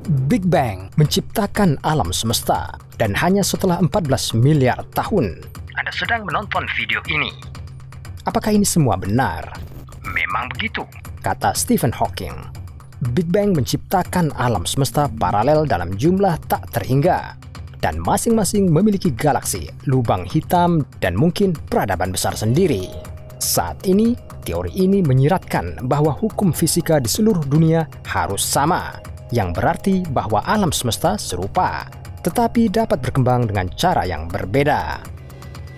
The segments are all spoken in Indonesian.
Big Bang menciptakan alam semesta, dan hanya setelah 14 miliar tahun. Anda sedang menonton video ini. Apakah ini semua benar? Memang begitu, kata Stephen Hawking. Big Bang menciptakan alam semesta paralel dalam jumlah tak terhingga, dan masing-masing memiliki galaksi, lubang hitam, dan mungkin peradaban besar sendiri. Saat ini, teori ini menyiratkan bahwa hukum fisika di seluruh dunia harus sama, yang berarti bahwa alam semesta serupa, tetapi dapat berkembang dengan cara yang berbeda.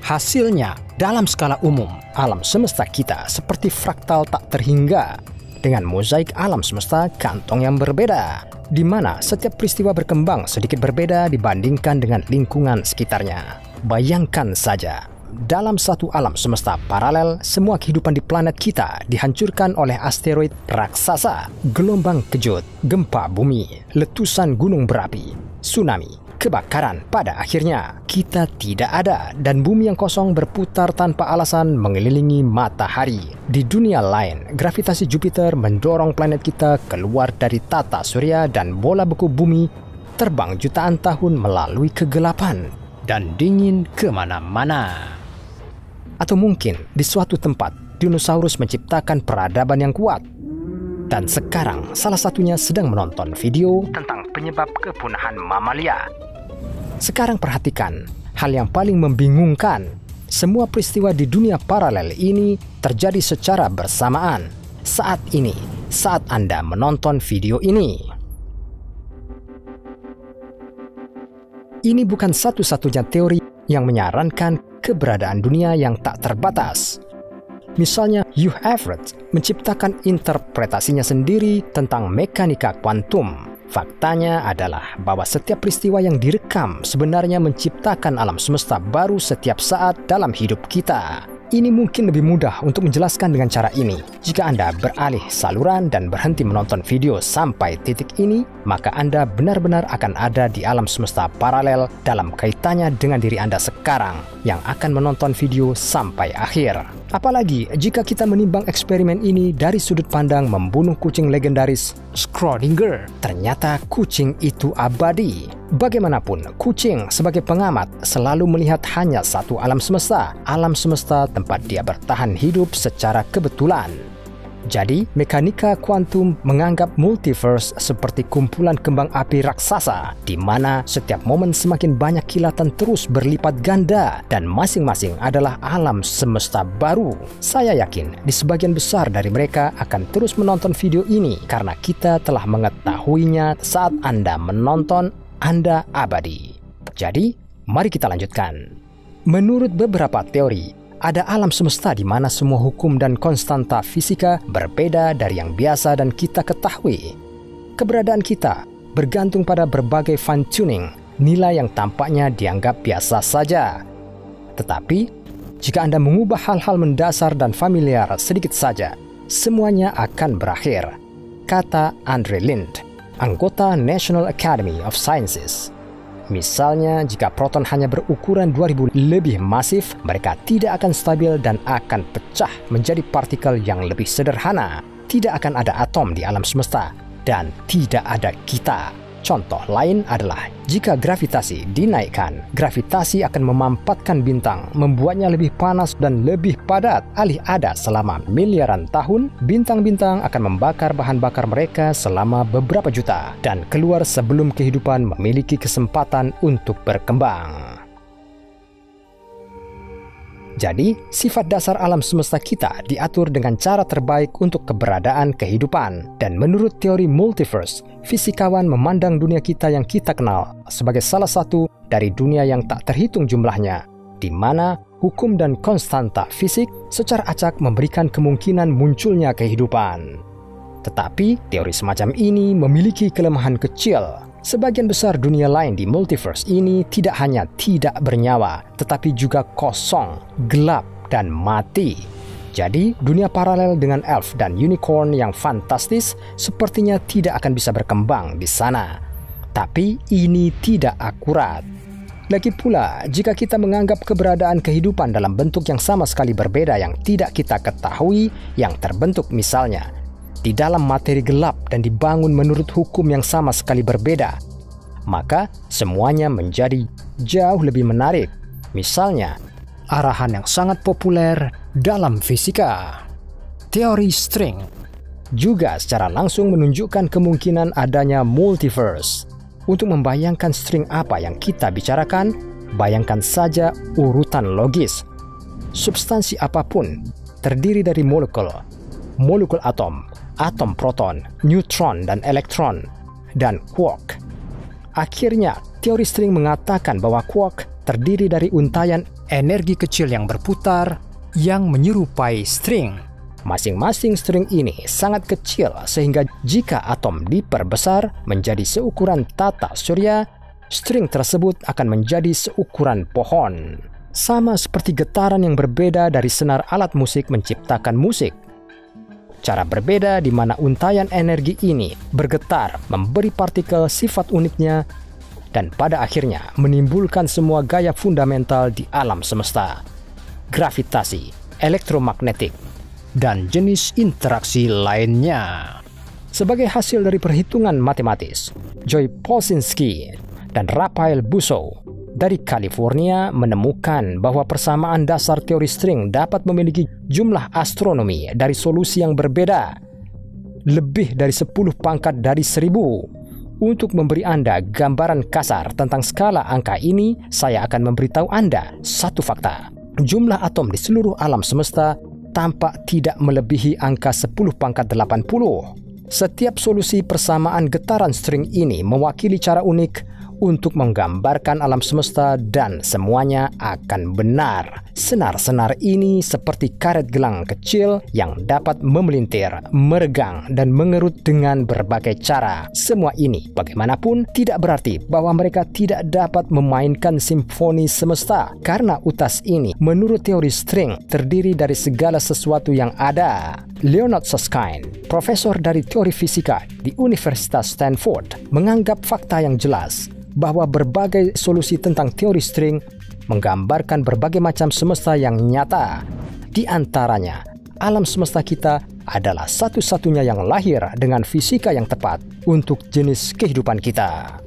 Hasilnya, dalam skala umum, alam semesta kita seperti fraktal tak terhingga, dengan mozaik alam semesta kantong yang berbeda, di mana setiap peristiwa berkembang sedikit berbeda dibandingkan dengan lingkungan sekitarnya. Bayangkan saja, dalam satu alam semesta paralel, semua kehidupan di planet kita dihancurkan oleh asteroid raksasa, gelombang kejut, gempa bumi, letusan gunung berapi, tsunami, kebakaran. Pada akhirnya, kita tidak ada dan bumi yang kosong berputar tanpa alasan mengelilingi matahari. Di dunia lain, gravitasi Jupiter mendorong planet kita keluar dari tata surya dan bola beku bumi terbang jutaan tahun melalui kegelapan dan dingin kemana-mana. Atau mungkin di suatu tempat dinosaurus menciptakan peradaban yang kuat, dan sekarang salah satunya sedang menonton video tentang penyebab kepunahan mamalia. Sekarang perhatikan hal yang paling membingungkan. Semua peristiwa di dunia paralel ini terjadi secara bersamaan saat ini, saat Anda menonton video ini. Ini bukan satu-satunya teori yang menyarankan keberadaan dunia yang tak terbatas. Misalnya, Hugh Everett menciptakan interpretasinya sendiri tentang mekanika kuantum. Faktanya adalah bahwa setiap peristiwa yang direkam sebenarnya menciptakan alam semesta baru setiap saat dalam hidup kita. Ini mungkin lebih mudah untuk menjelaskan dengan cara ini. Jika Anda beralih saluran dan berhenti menonton video sampai titik ini, maka Anda benar-benar akan ada di alam semesta paralel dalam kaitannya dengan diri Anda sekarang yang akan menonton video sampai akhir. Apalagi jika kita menimbang eksperimen ini dari sudut pandang membunuh kucing legendaris Schrödinger. Ternyata kucing itu abadi. Bagaimanapun, kucing sebagai pengamat selalu melihat hanya satu alam semesta tempat dia bertahan hidup secara kebetulan. Jadi, mekanika kuantum menganggap multiverse seperti kumpulan kembang api raksasa, di mana setiap momen semakin banyak kilatan terus berlipat ganda, dan masing-masing adalah alam semesta baru. Saya yakin di sebagian besar dari mereka akan terus menonton video ini, karena kita telah mengetahuinya saat Anda menonton, Anda abadi. Jadi, mari kita lanjutkan. Menurut beberapa teori, ada alam semesta di mana semua hukum dan konstanta fisika berbeda dari yang biasa dan kita ketahui. Keberadaan kita bergantung pada berbagai fine-tuning, nilai yang tampaknya dianggap biasa saja. Tetapi, jika Anda mengubah hal-hal mendasar dan familiar sedikit saja, semuanya akan berakhir, kata Andre Lind, anggota National Academy of Sciences. Misalnya, jika proton hanya berukuran 2000 lebih masif, mereka tidak akan stabil dan akan pecah menjadi partikel yang lebih sederhana. Tidak akan ada atom di alam semesta, dan tidak ada kita. Contoh lain adalah, jika gravitasi dinaikkan, gravitasi akan memampatkan bintang, membuatnya lebih panas dan lebih padat. Alih ada selama miliaran tahun, bintang-bintang akan membakar bahan bakar mereka selama beberapa juta, dan keluar sebelum kehidupan memiliki kesempatan untuk berkembang. Jadi, sifat dasar alam semesta kita diatur dengan cara terbaik untuk keberadaan kehidupan. Dan menurut teori multiverse, fisikawan memandang dunia kita yang kita kenal sebagai salah satu dari dunia yang tak terhitung jumlahnya, di mana hukum dan konstanta fisik secara acak memberikan kemungkinan munculnya kehidupan. Tetapi, teori semacam ini memiliki kelemahan kecil. Sebagian besar dunia lain di multiverse ini tidak hanya tidak bernyawa, tetapi juga kosong, gelap, dan mati. Jadi, dunia paralel dengan elf dan unicorn yang fantastis sepertinya tidak akan bisa berkembang di sana. Tapi ini tidak akurat. Lagi pula, jika kita menganggap keberadaan kehidupan dalam bentuk yang sama sekali berbeda yang tidak kita ketahui, yang terbentuk misalnya di dalam materi gelap dan dibangun menurut hukum yang sama sekali berbeda, maka semuanya menjadi jauh lebih menarik. Misalnya, arahan yang sangat populer dalam fisika, teori string, juga secara langsung menunjukkan kemungkinan adanya multiverse. Untuk membayangkan string apa yang kita bicarakan, bayangkan saja urutan logis. Substansi apapun terdiri dari molekul atom, atom proton, neutron dan elektron, dan quark. Akhirnya, teori string mengatakan bahwa quark terdiri dari untayan energi kecil yang berputar yang menyerupai string. Masing-masing string ini sangat kecil sehingga jika atom diperbesar menjadi seukuran tata surya, string tersebut akan menjadi seukuran pohon. Sama seperti getaran yang berbeda dari senar alat musik menciptakan musik. Cara berbeda di mana untayan energi ini bergetar memberi partikel sifat uniknya dan pada akhirnya menimbulkan semua gaya fundamental di alam semesta. Gravitasi, elektromagnetik, dan jenis interaksi lainnya. Sebagai hasil dari perhitungan matematis, Joy Polsinski dan Raphael Bussow dari California menemukan bahwa persamaan dasar teori string dapat memiliki jumlah astronomi dari solusi yang berbeda, lebih dari 10 pangkat dari 1000. Untuk memberi Anda gambaran kasar tentang skala angka ini, saya akan memberitahu Anda satu fakta. Jumlah atom di seluruh alam semesta tampak tidak melebihi angka 10 pangkat 80. Setiap solusi persamaan getaran string ini mewakili cara unik untuk menggambarkan alam semesta dan semuanya akan benar. Senar-senar ini seperti karet gelang kecil yang dapat memelintir, meregang, dan mengerut dengan berbagai cara. Semua ini bagaimanapun tidak berarti bahwa mereka tidak dapat memainkan simfoni semesta karena utas ini menurut teori string terdiri dari segala sesuatu yang ada. Leonard Susskind, profesor dari teori fisika di Universitas Stanford, menganggap fakta yang jelas bahwa berbagai solusi tentang teori string menggambarkan berbagai macam semesta yang nyata. Di antaranya, alam semesta kita adalah satu-satunya yang lahir dengan fisika yang tepat untuk jenis kehidupan kita.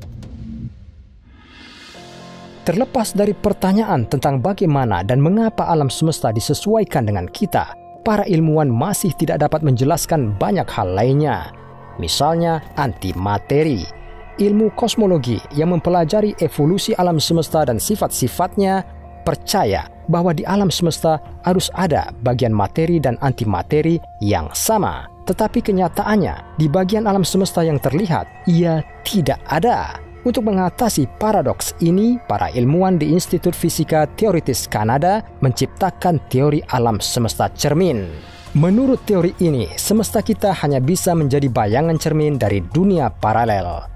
Terlepas dari pertanyaan tentang bagaimana dan mengapa alam semesta disesuaikan dengan kita, para ilmuwan masih tidak dapat menjelaskan banyak hal lainnya. Misalnya antimateri. Ilmu kosmologi yang mempelajari evolusi alam semesta dan sifat-sifatnya percaya bahwa di alam semesta harus ada bagian materi dan antimateri yang sama. Tetapi kenyataannya, di bagian alam semesta yang terlihat, ia tidak ada. Untuk mengatasi paradoks ini, para ilmuwan di Institut Fisika Teoritis Kanada menciptakan teori alam semesta cermin. Menurut teori ini, semesta kita hanya bisa menjadi bayangan cermin dari dunia paralel.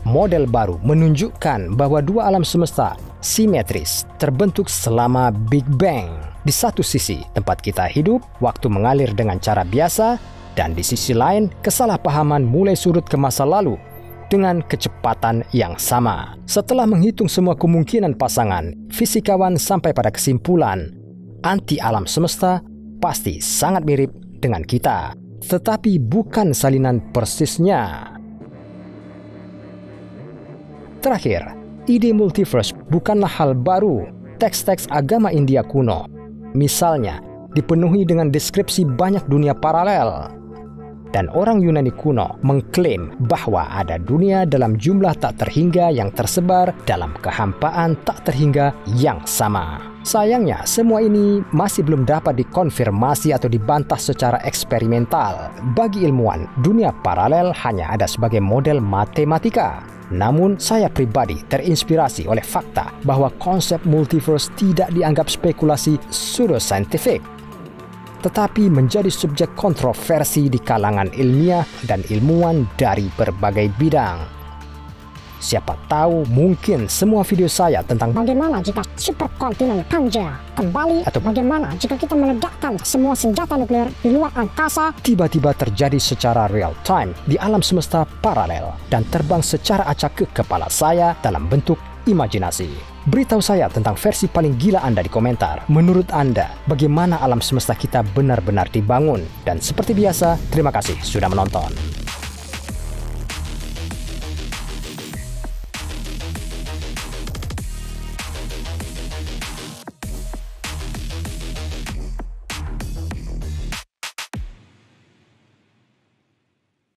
Model baru menunjukkan bahwa dua alam semesta simetris terbentuk selama Big Bang. Di satu sisi, tempat kita hidup, waktu mengalir dengan cara biasa, dan di sisi lain, kesalahpahaman mulai surut ke masa lalu dengan kecepatan yang sama. Setelah menghitung semua kemungkinan pasangan, fisikawan sampai pada kesimpulan, anti alam semesta pasti sangat mirip dengan kita, tetapi bukan salinan persisnya. Terakhir, ide multiverse bukanlah hal baru. Teks-teks agama India kuno, misalnya, dipenuhi dengan deskripsi banyak dunia paralel. Dan orang Yunani kuno mengklaim bahwa ada dunia dalam jumlah tak terhingga yang tersebar dalam kehampaan tak terhingga yang sama. Sayangnya, semua ini masih belum dapat dikonfirmasi atau dibantah secara eksperimental. Bagi ilmuwan, dunia paralel hanya ada sebagai model matematika. Namun, saya pribadi terinspirasi oleh fakta bahwa konsep multiverse tidak dianggap spekulasi pseudosaintifik, tetapi menjadi subjek kontroversi di kalangan ilmiah dan ilmuwan dari berbagai bidang. Siapa tahu mungkin semua video saya tentang bagaimana jika superkontinen Pangea kembali, atau bagaimana jika kita meledakkan semua senjata nuklir di luar angkasa tiba-tiba terjadi secara real time di alam semesta paralel dan terbang secara acak ke kepala saya dalam bentuk imajinasi. Beritahu saya tentang versi paling gila Anda di komentar. Menurut Anda, bagaimana alam semesta kita benar-benar dibangun? Dan seperti biasa, terima kasih sudah menonton.